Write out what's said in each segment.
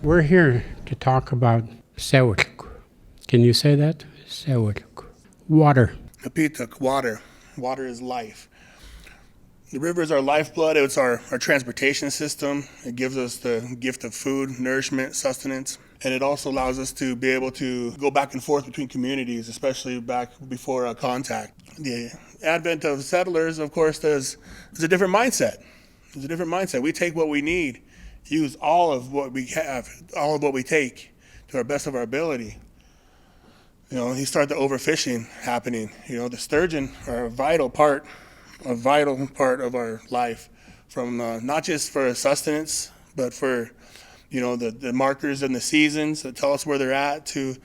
We're here to talk about sewuk. Can you say that? Sewuk. Water. Napitak, water. Water is life. The river is our lifeblood. It's our transportation system. It gives us the gift of food, nourishment, sustenance. And it also allows us to be able to go back and forth between communities, especially back before contact. The advent of settlers, of course, is a different mindset. It's a different mindset. We take what we need, use all of what we have, all of what we take to our best of our ability. You start the overfishing happening. The sturgeon are a vital part of our life, from not just for sustenance, but for the markers and the seasons that tell us where they're at, to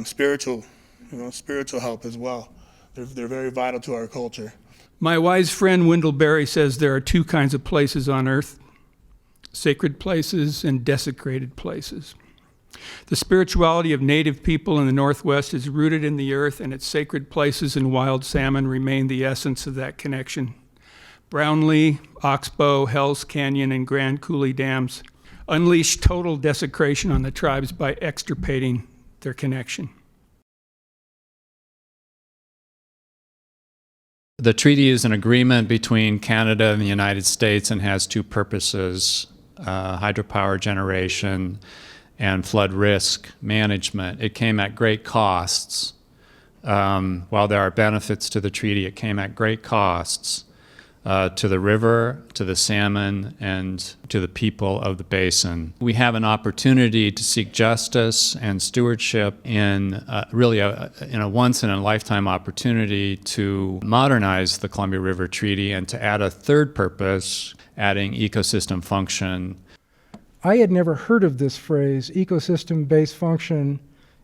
spiritual help as well. They're very vital to our culture. My wise friend Wendell Berry says there are two kinds of places on earth: sacred places and desecrated places. The spirituality of native people in the Northwest is rooted in the earth, and its sacred places and wild salmon remain the essence of that connection. Brownlee, Oxbow, Hell's Canyon, and Grand Coulee dams unleash total desecration on the tribes by extirpating their connection. The treaty is an agreement between Canada and the United States and has two purposes: hydropower generation and flood risk management. It came at great costs. While there are benefits to the treaty, it came at great costs to the river, to the salmon, and to the people of the basin. We have an opportunity to seek justice and stewardship in a once-in-a-lifetime opportunity to modernize the Columbia River Treaty and to add a third purpose, adding ecosystem function. I had never heard of this phrase, ecosystem-based function,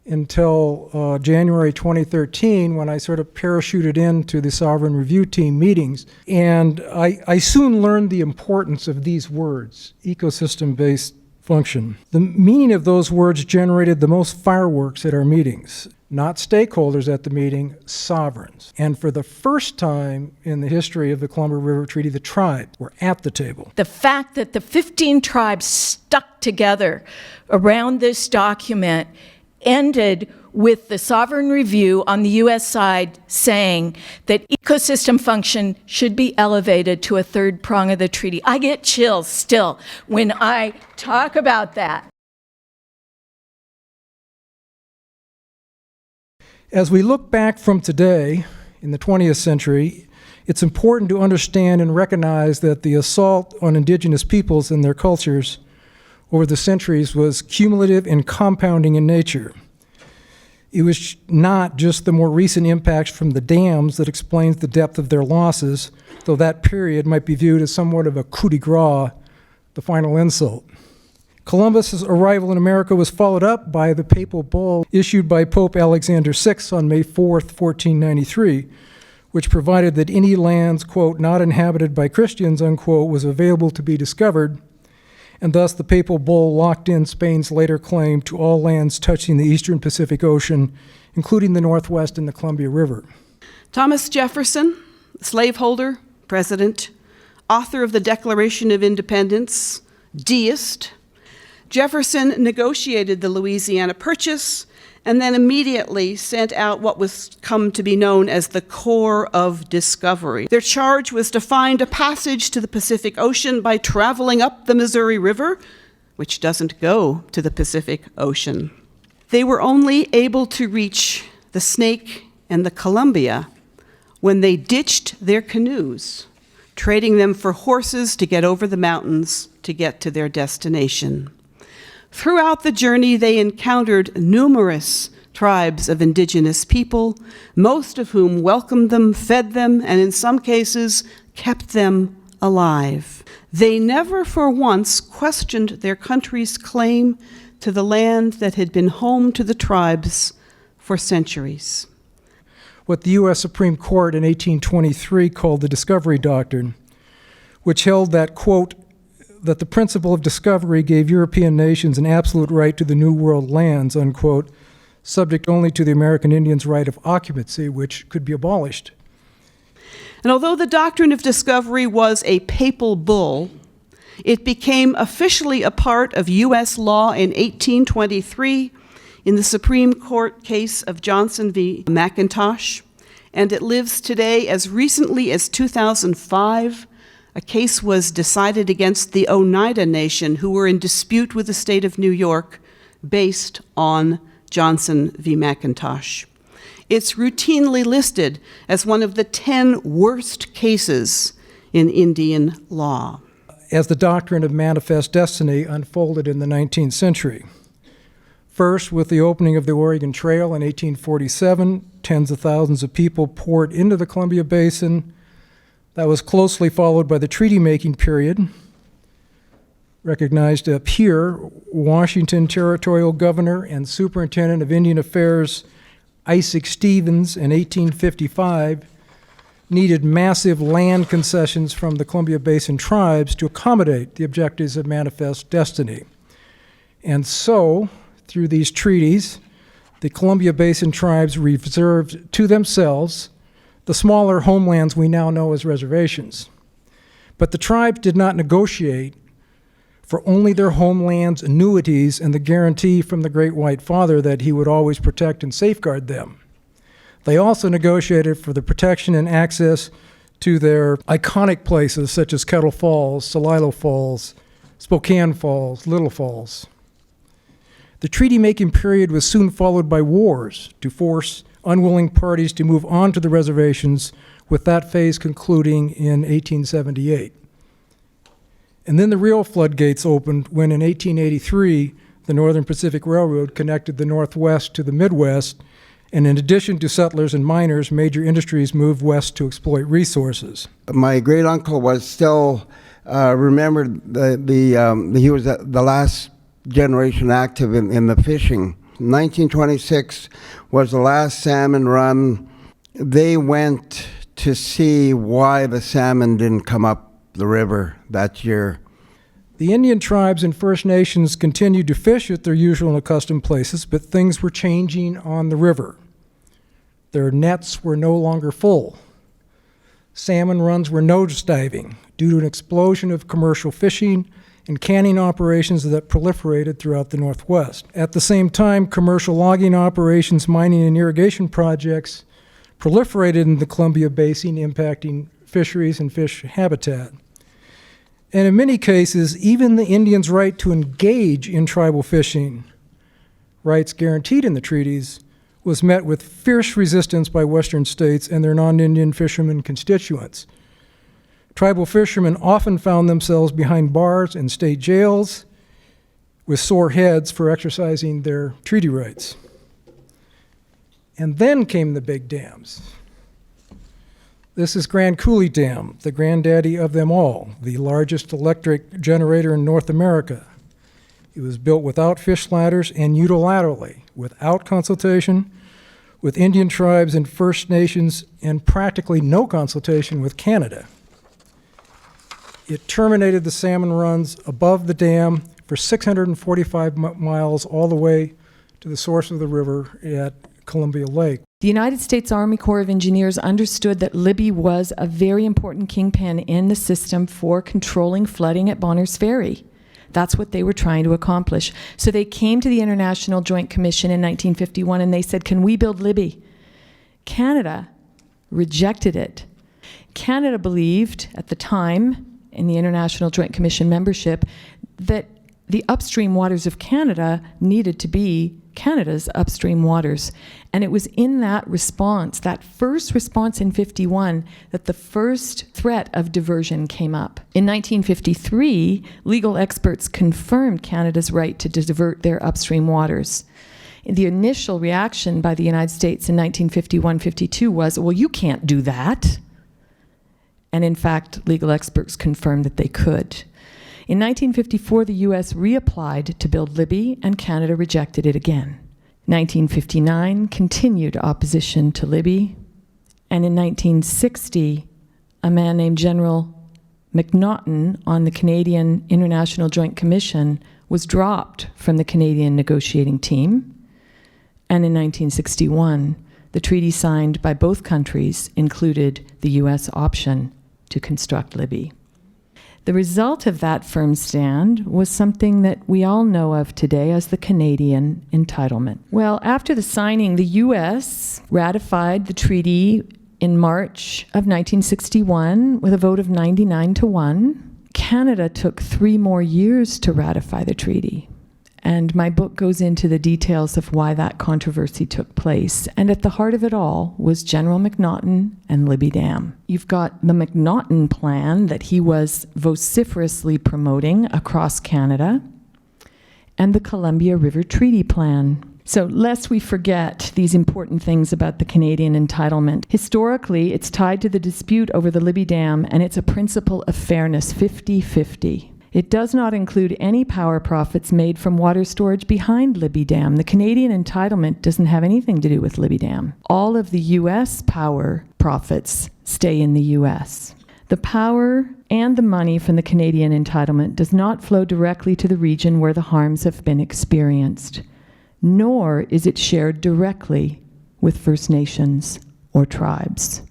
until January 2013, when I sort of parachuted into the Sovereign Review Team meetings. And I soon learned the importance of these words, ecosystem-based function. The meaning of those words generated the most fireworks at our meetings. Not stakeholders at the meeting, sovereigns. And for the first time in the history of the Columbia River Treaty, the tribes were at the table. The fact that the 15 tribes stuck together around this document ended with the Sovereign Review on the U.S. side saying that ecosystem function should be elevated to a third prong of the treaty. I get chills still when I talk about that. As we look back from today, in the 20th century, it's important to understand and recognize that the assault on indigenous peoples and their cultures over the centuries was cumulative and compounding in nature. It was not just the more recent impacts from the dams that explains the depth of their losses, though that period might be viewed as somewhat of a coup de grace, the final insult. Columbus's arrival in America was followed up by the papal bull issued by Pope Alexander VI on May 4th, 1493, which provided that any lands, quote, not inhabited by Christians, unquote, was available to be discovered, and thus the papal bull locked in Spain's later claim to all lands touching the eastern Pacific Ocean, including the Northwest and the Columbia River. Thomas Jefferson, slaveholder, president, author of the Declaration of Independence, deist. Jefferson negotiated the Louisiana Purchase and then immediately sent out what was come to be known as the Corps of Discovery. Their charge was to find a passage to the Pacific Ocean by traveling up the Missouri River, which doesn't go to the Pacific Ocean. They were only able to reach the Snake and the Columbia when they ditched their canoes, trading them for horses to get over the mountains to get to their destination. Throughout the journey, they encountered numerous tribes of indigenous people, most of whom welcomed them, fed them, and in some cases, kept them alive. They never for once questioned their country's claim to the land that had been home to the tribes for centuries. What the U.S. Supreme Court in 1823 called the Discovery Doctrine, which held that, quote, that the principle of discovery gave European nations an absolute right to the New World lands, unquote, subject only to the American Indians' right of occupancy, which could be abolished. And although the doctrine of discovery was a papal bull, It became officially a part of U.S. law in 1823 in the Supreme Court case of Johnson v. McIntosh, and it lives today as recently as 2005. A case was decided against the Oneida Nation, who were in dispute with the state of New York based on Johnson v. McIntosh. It's routinely listed as one of the 10 worst cases in Indian law. As the doctrine of manifest destiny unfolded in the 19th century. First, with the opening of the Oregon Trail in 1847, tens of thousands of people poured into the Columbia Basin. That was closely followed by the treaty-making period. Recognized up here, Washington Territorial Governor and Superintendent of Indian Affairs Isaac Stevens in 1855 needed massive land concessions from the Columbia Basin tribes to accommodate the objectives of manifest destiny. And so, through these treaties, the Columbia Basin tribes reserved to themselves the smaller homelands we now know as reservations. But the tribes did not negotiate for only their homeland's annuities and the guarantee from the Great White Father that he would always protect and safeguard them. They also negotiated for the protection and access to their iconic places such as Kettle Falls, Celilo Falls, Spokane Falls, Little Falls. The treaty-making period was soon followed by wars to force unwilling parties to move on to the reservations, with that phase concluding in 1878. And then the real floodgates opened when in 1883, the Northern Pacific Railroad connected the Northwest to the Midwest, and in addition to settlers and miners, major industries moved west to exploit resources. My great uncle was still remembered he was the last generation active in the fishing. 1926 was the last salmon run. They went to see why the salmon didn't come up the river that year. The Indian tribes and First Nations continued to fish at their usual and accustomed places, but things were changing on the river. Their nets were no longer full. Salmon runs were nosediving due to an explosion of commercial fishing and canning operations that proliferated throughout the Northwest. At the same time, commercial logging operations, mining, and irrigation projects proliferated in the Columbia Basin, impacting fisheries and fish habitat. And in many cases, even the Indians' right to engage in tribal fishing, rights guaranteed in the treaties, was met with fierce resistance by Western states and their non-Indian fishermen constituents. Tribal fishermen often found themselves behind bars in state jails with sore heads for exercising their treaty rights. And then came the big dams. This is Grand Coulee Dam, the granddaddy of them all, the largest electric generator in North America. It was built without fish ladders and unilaterally, without consultation with Indian tribes and First Nations, and practically no consultation with Canada. It terminated the salmon runs above the dam for 645 miles all the way to the source of the river at Columbia Lake. The United States Army Corps of Engineers understood that Libby was a very important kingpin in the system for controlling flooding at Bonners Ferry. That's what they were trying to accomplish. So they came to the International Joint Commission in 1951 and they said, can we build Libby? Canada rejected it. Canada believed at the time, in the International Joint Commission membership, that the upstream waters of Canada needed to be Canada's upstream waters. And it was in that response, that first response in 51, that the first threat of diversion came up. In 1953, legal experts confirmed Canada's right to divert their upstream waters. The initial reaction by the United States in 1951-52 was, well, you can't do that. And in fact, legal experts confirmed that they could. In 1954, the U.S. reapplied to build Libby, and Canada rejected it again. 1959, continued opposition to Libby. And in 1960, a man named General MacNaughton on the Canadian International Joint Commission was dropped from the Canadian negotiating team. And in 1961, the treaty signed by both countries included the U.S. option to construct Libby. The result of that firm stand was something that we all know of today as the Canadian entitlement. Well, after the signing, the U.S. ratified the treaty in March of 1961 with a vote of 99-1. Canada took 3 more years to ratify the treaty. And my book goes into the details of why that controversy took place. And at the heart of it all was General MacNaughton and Libby Dam. You've got the MacNaughton Plan that he was vociferously promoting across Canada, and the Columbia River Treaty Plan. So lest we forget these important things about the Canadian entitlement, historically it's tied to the dispute over the Libby Dam, and it's a principle of fairness, 50-50. It does not include any power profits made from water storage behind Libby Dam. The Canadian entitlement doesn't have anything to do with Libby Dam. All of the U.S. power profits stay in the U.S. The power and the money from the Canadian entitlement does not flow directly to the region where the harms have been experienced, nor is it shared directly with First Nations or tribes.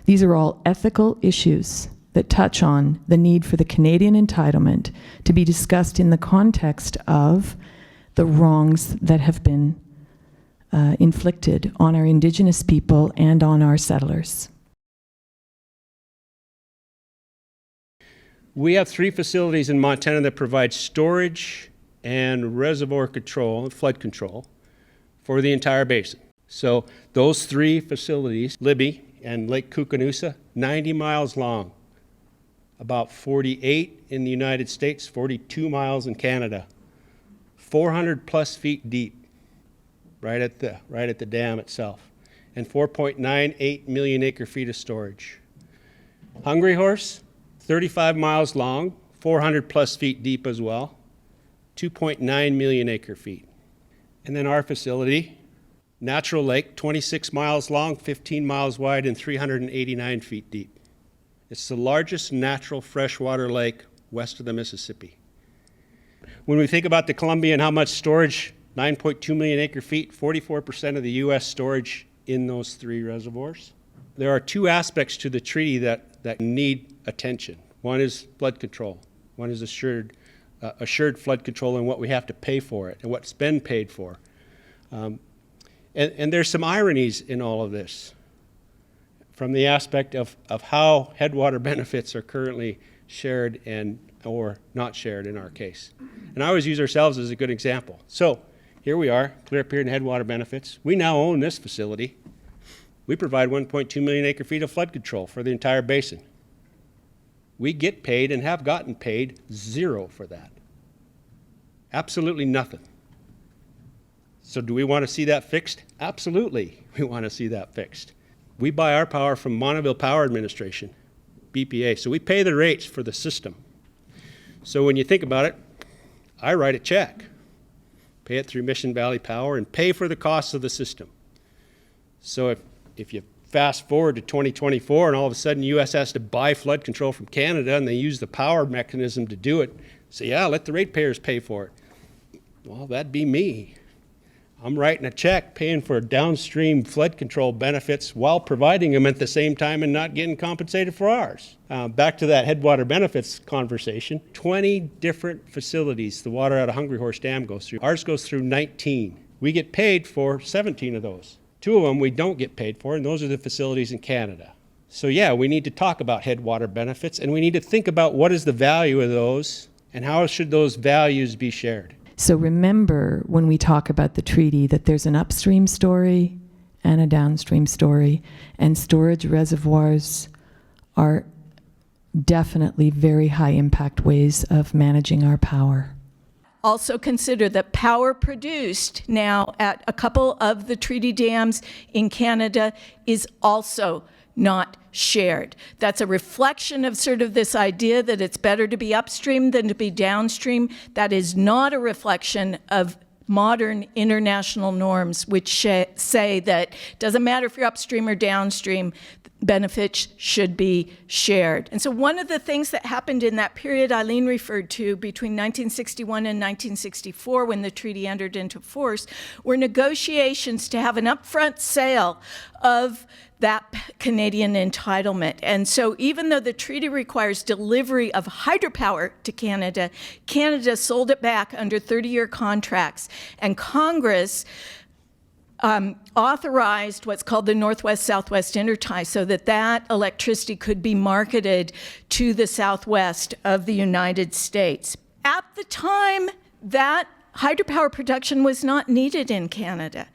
These are all ethical issues that touch on the need for the Canadian entitlement to be discussed in the context of the wrongs that have been inflicted on our Indigenous people and on our settlers. We have 3 facilities in Montana that provide storage and reservoir control, flood control, for the entire basin. So those 3 facilities, Libby and Lake Kootenay, 90 miles long, about 48 in the United States, 42 miles in Canada, 400 plus feet deep, right at the dam itself, and 4.98 million acre feet of storage. Hungry Horse, 35 miles long, 400 plus feet deep as well, 2.9 million acre feet. And then our facility, Natural Lake, 26 miles long, 15 miles wide, and 389 feet deep. It's the largest natural freshwater lake west of the Mississippi. When we think about the Columbia and how much storage, 9.2 million acre feet, 44% of the U.S. storage in those 3 reservoirs. There are 2 aspects to the treaty that need attention. One is flood control. One is assured flood control and what we have to pay for it and what's been paid for. And there's some ironies in all of this, from the aspect of how headwater benefits are currently shared or not shared in our case. And I always use ourselves as a good example. So here we are, clear period and headwater benefits. We now own this facility. We provide 1.2 million acre feet of flood control for the entire basin. We get paid and have gotten paid 0 for that. Absolutely nothing. So do we want to see that fixed? Absolutely, we want to see that fixed. We buy our power from Montana Power Administration, BPA, so we pay the rates for the system. So when you think about it, I write a check, pay it through Mission Valley Power, and pay for the costs of the system. So if you fast forward to 2024 and all of a sudden U.S. has to buy flood control from Canada and they use the power mechanism to do it, say, yeah, let the ratepayers pay for it. Well, that'd be me. I'm writing a check paying for downstream flood control benefits while providing them at the same time and not getting compensated for ours. Back to that headwater benefits conversation, 20 different facilities the water out of Hungry Horse Dam goes through. Ours goes through 19. We get paid for 17 of those. 2 of them we don't get paid for, and those are the facilities in Canada. So yeah, we need to talk about headwater benefits, and we need to think about what is the value of those and how should those values be shared. So remember, when we talk about the treaty, that there's an upstream story and a downstream story, and storage reservoirs are definitely very high impact ways of managing our power. Also consider that power produced now at a couple of the treaty dams in Canada is also not shared. That's a reflection of sort of this idea that it's better to be upstream than to be downstream. That is not a reflection of modern international norms, which say that it doesn't matter if you're upstream or downstream, benefits should be shared. And so one of the things that happened in that period Eileen referred to between 1961 and 1964, when the treaty entered into force, were negotiations to have an upfront sale of that Canadian entitlement. And so even though the treaty requires delivery of hydropower to Canada, Canada sold it back under 30-year contracts. And Congress authorized what's called the Northwest-Southwest intertie so that that electricity could be marketed to the southwest of the United States. At the time, that hydropower production was not needed in Canada.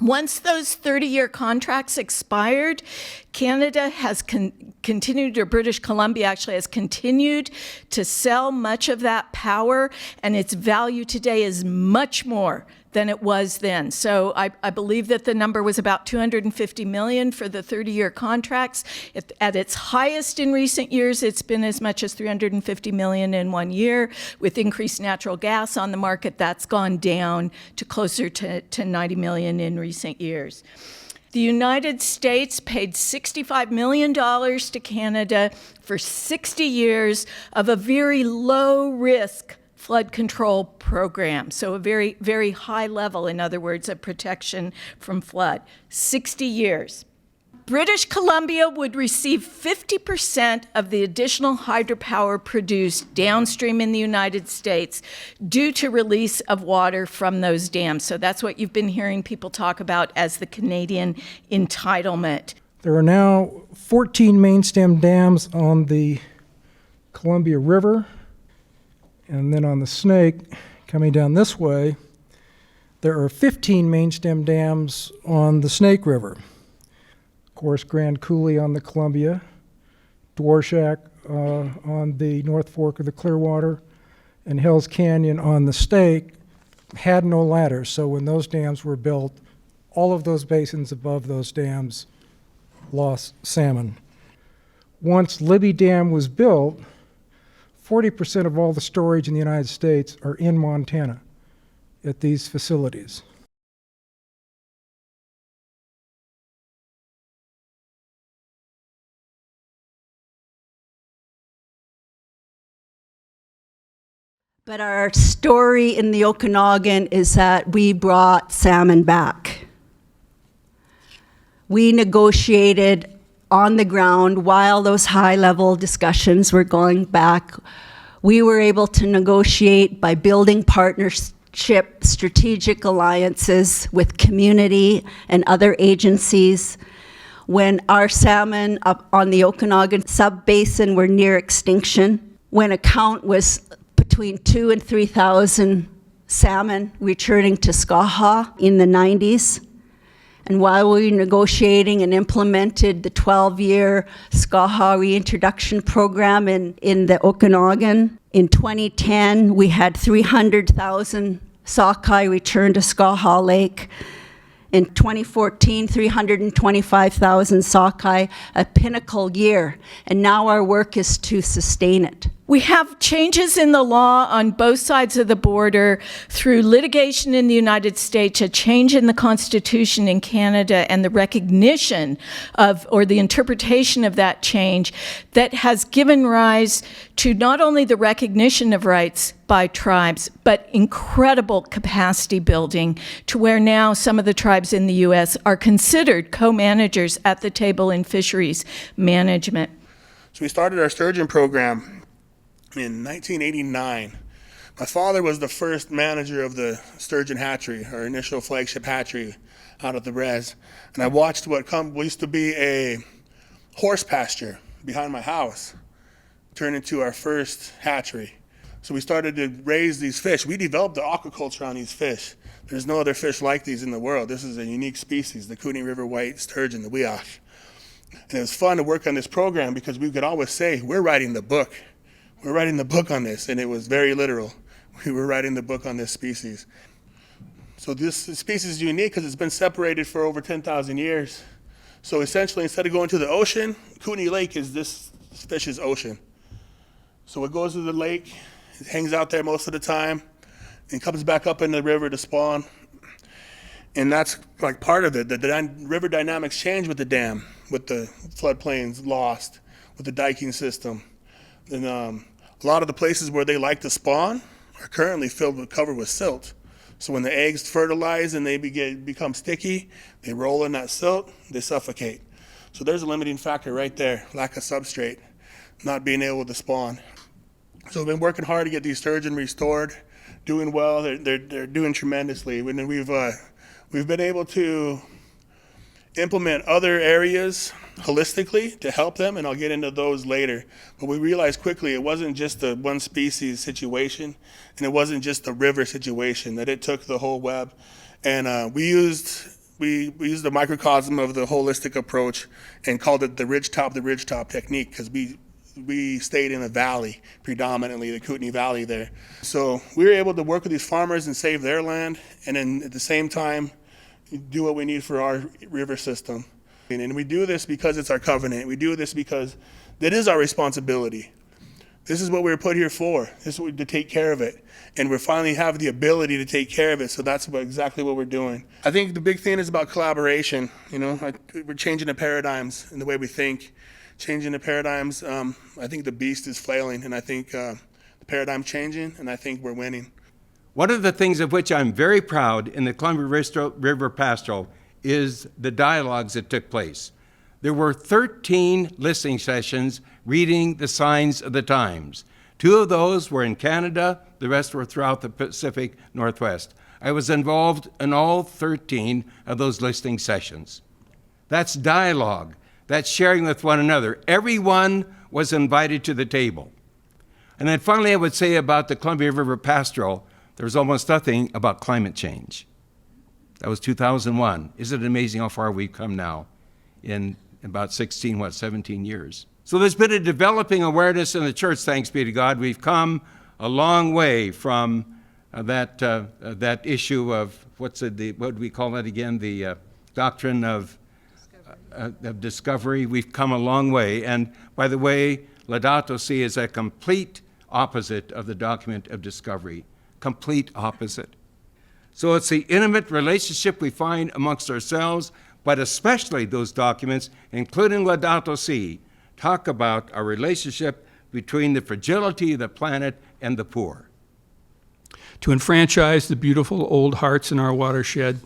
Once those 30-year contracts expired, Canada has continued, or British Columbia actually has continued to sell much of that power, and its value today is much more than it was then. So I believe that the number was about $250 million for the 30-year contracts. At its highest in recent years, it's been as much as $350 million in 1 year. With increased natural gas on the market, that's gone down to closer to $90 million in recent years. The United States paid $65 million to Canada for 60 years of a very low-risk flood control program. So a very, very high level, in other words, of protection from flood. 60 years. British Columbia would receive 50% of the additional hydropower produced downstream in the United States due to release of water from those dams. So that's what you've been hearing people talk about as the Canadian entitlement. There are now 14 main stem dams on the Columbia River. And then on the Snake, coming down this way, there are 15 main stem dams on the Snake River. Of course, Grand Coulee on the Columbia, Dworshak on the North Fork of the Clearwater, and Hells Canyon on the Snake had no ladders. So when those dams were built, all of those basins above those dams lost salmon. Once Libby Dam was built, 40% of all the storage in the United States are in Montana at these facilities. But our story in the Okanagan is that we brought salmon back. We negotiated on the ground while those high-level discussions were going back. We were able to negotiate by building partnership, strategic alliances with community and other agencies. When our salmon up on the Okanagan sub-basin were near extinction, when a count was between 2,000 and 3,000 salmon returning to Skaha in the 90s. And while we were negotiating and implemented the 12-year Skaha reintroduction program in the Okanagan, in 2010, we had 300,000 sockeye return to Skaha Lake. In 2014, 325,000 sockeye, a pinnacle year. And now our work is to sustain it. We have changes in the law on both sides of the border through litigation in the United States, a change in the Constitution in Canada, and the recognition of, or the interpretation of that change that has given rise to not only the recognition of rights by tribes, but incredible capacity building to where now some of the tribes in the U.S. are considered co-managers at the table in fisheries management. So we started our sturgeon program in 1989. My father was the first manager of the sturgeon hatchery, our initial flagship hatchery out of the res. And I watched what used to be a horse pasture behind my house turn into our first hatchery. So we started to raise these fish. We developed the aquaculture on these fish. There's no other fish like these in the world. This is a unique species, the Kootenay River white sturgeon, the weosh. And it was fun to work on this program because we could always say, we're writing the book. We're writing the book on this, and it was very literal. We were writing the book on this species. So this species is unique because it's been separated for over 10,000 years. So essentially, instead of going to the ocean, Kootenay Lake is this fish's ocean. So it goes to the lake, it hangs out there most of the time, and comes back up in the river to spawn. And that's like part of it. The river dynamics change with the dam. with the floodplains lost, with the diking system. And a lot of the places where they like to spawn are currently covered with silt. So when the eggs fertilize and they become sticky, they roll in that silt, they suffocate. So there's a limiting factor right there, lack of substrate, not being able to spawn. So we've been working hard to get these sturgeon restored, doing well. They're doing tremendously. And we've been able to implement other areas holistically to help them, and I'll get into those later. But we realized quickly it wasn't just a one species situation, and it wasn't just a river situation, that it took the whole web. And we used the microcosm of the holistic approach and called it the ridgetop technique, because we stayed in a valley, predominantly the Kootenay Valley there. So we were able to work with these farmers and save their land, and then at the same time do what we need for our river system. And we do this because it's our covenant. We do this because that is our responsibility. This is what we were put here for. This is to take care of it. And we finally have the ability to take care of it, so that's exactly what we're doing. I think the big thing is about collaboration. We're changing the paradigms in the way we think. Changing the paradigms, I think the beast is flailing, and I think the paradigm's changing, and I think we're winning. One of the things of which I'm very proud in the Columbia River Pastoral is the dialogues that took place. There were 13 listening sessions reading the signs of the times. 2 of those were in Canada, the rest were throughout the Pacific Northwest. I was involved in all 13 of those listening sessions. That's dialogue. That's sharing with one another. Everyone was invited to the table. And then finally, I would say about the Columbia River Pastoral, there's almost nothing about climate change. That was 2001. Isn't it amazing how far we've come now in about 17 years? So there's been a developing awareness in the church, thanks be to God. We've come a long way from that issue of, what do we call that again? The doctrine of discovery. We've come a long way. And by the way, Laudato Si is a complete opposite of the document of discovery. Complete opposite. So it's the intimate relationship we find amongst ourselves, but especially those documents, including Laudato Si, talk about our relationship between the fragility of the planet and the poor. To enfranchise the beautiful old hearts in our watershed,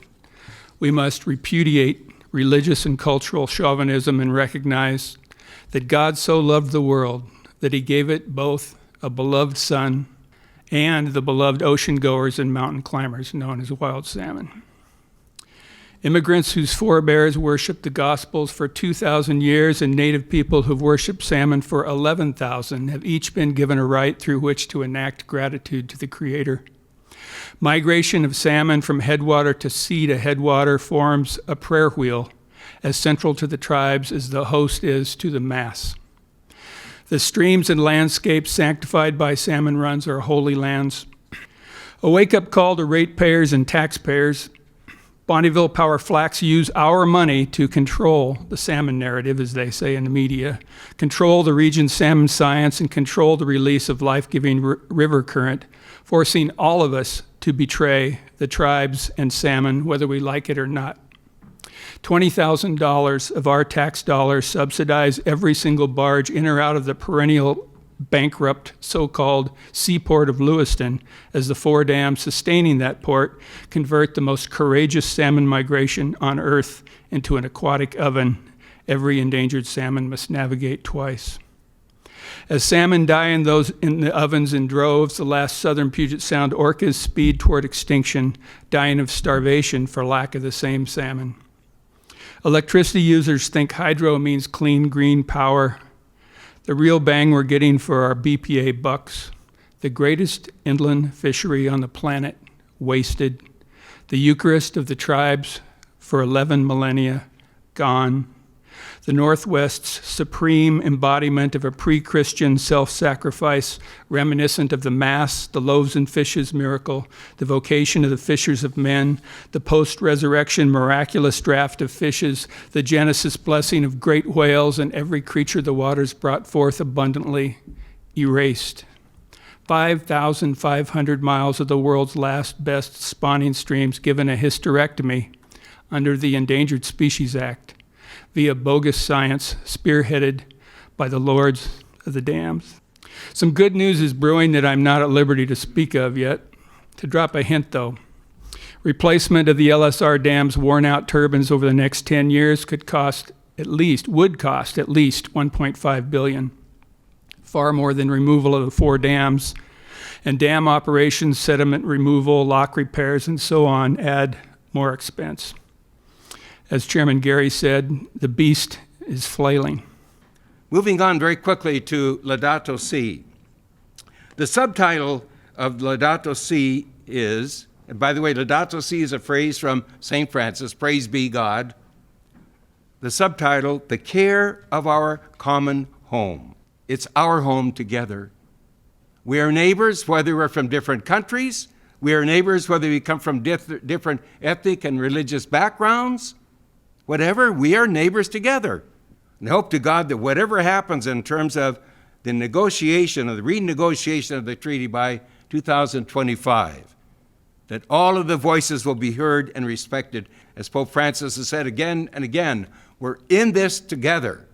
we must repudiate religious and cultural chauvinism and recognize that God so loved the world that he gave it both a beloved son and the beloved ocean goers and mountain climbers known as wild salmon. Immigrants whose forebears worshiped the Gospels for 2,000 years and native people who've worshiped salmon for 11,000 have each been given a rite through which to enact gratitude to the Creator. Migration of salmon from headwater to sea to headwater forms a prayer wheel as central to the tribes as the host is to the Mass. The streams and landscapes sanctified by salmon runs are holy lands. A wake-up call to ratepayers and taxpayers. Bonneville Power Flax use our money to control the salmon narrative, as they say in the media, control the region's salmon science, and control the release of life-giving river current, forcing all of us to betray the tribes and salmon, whether we like it or not. $20,000 of our tax dollars subsidize every single barge in or out of the perennial bankrupt so-called seaport of Lewiston, as the 4 dams sustaining that port convert the most courageous salmon migration on Earth into an aquatic oven every endangered salmon must navigate twice. As salmon die in the ovens in droves, the last southern Puget Sound orcas speed toward extinction, dying of starvation for lack of the same salmon. Electricity users think hydro means clean green power. The real bang we're getting for our BPA bucks, the greatest inland fishery on the planet, wasted. The Eucharist of the tribes for 11 millennia, gone. The Northwest's supreme embodiment of a pre-Christian self-sacrifice reminiscent of the Mass, the loaves and fishes miracle, the vocation of the fishers of men, the post-resurrection miraculous draught of fishes, the Genesis blessing of great whales and every creature the waters brought forth abundantly, erased. 5,500 miles of the world's last best spawning streams given a hysterectomy under the Endangered Species Act. via bogus science spearheaded by the lords of the dams. Some good news is brewing that I'm not at liberty to speak of yet. To drop a hint, though, replacement of the LSR dam's worn-out turbines over the next 10 years would cost at least $1.5 billion, far more than removal of the 4 dams. And dam operations, sediment removal, lock repairs, and so on add more expense. As Chairman Gary said, the beast is flailing. Moving on very quickly to Laudato Si. The subtitle of Laudato Si is, and by the way, Laudato Si is a phrase from St. Francis, praise be God. The subtitle, The Care of Our Common Home. It's our home together. We are neighbors, whether we're from different countries. We are neighbors, whether we come from different ethnic and religious backgrounds. Whatever, we are neighbors together. And hope to God that whatever happens in terms of the negotiation or the renegotiation of the treaty by 2025, that all of the voices will be heard and respected. As Pope Francis has said again and again, we're in this together.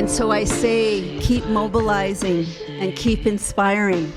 So I say, keep mobilizing and keep inspiring.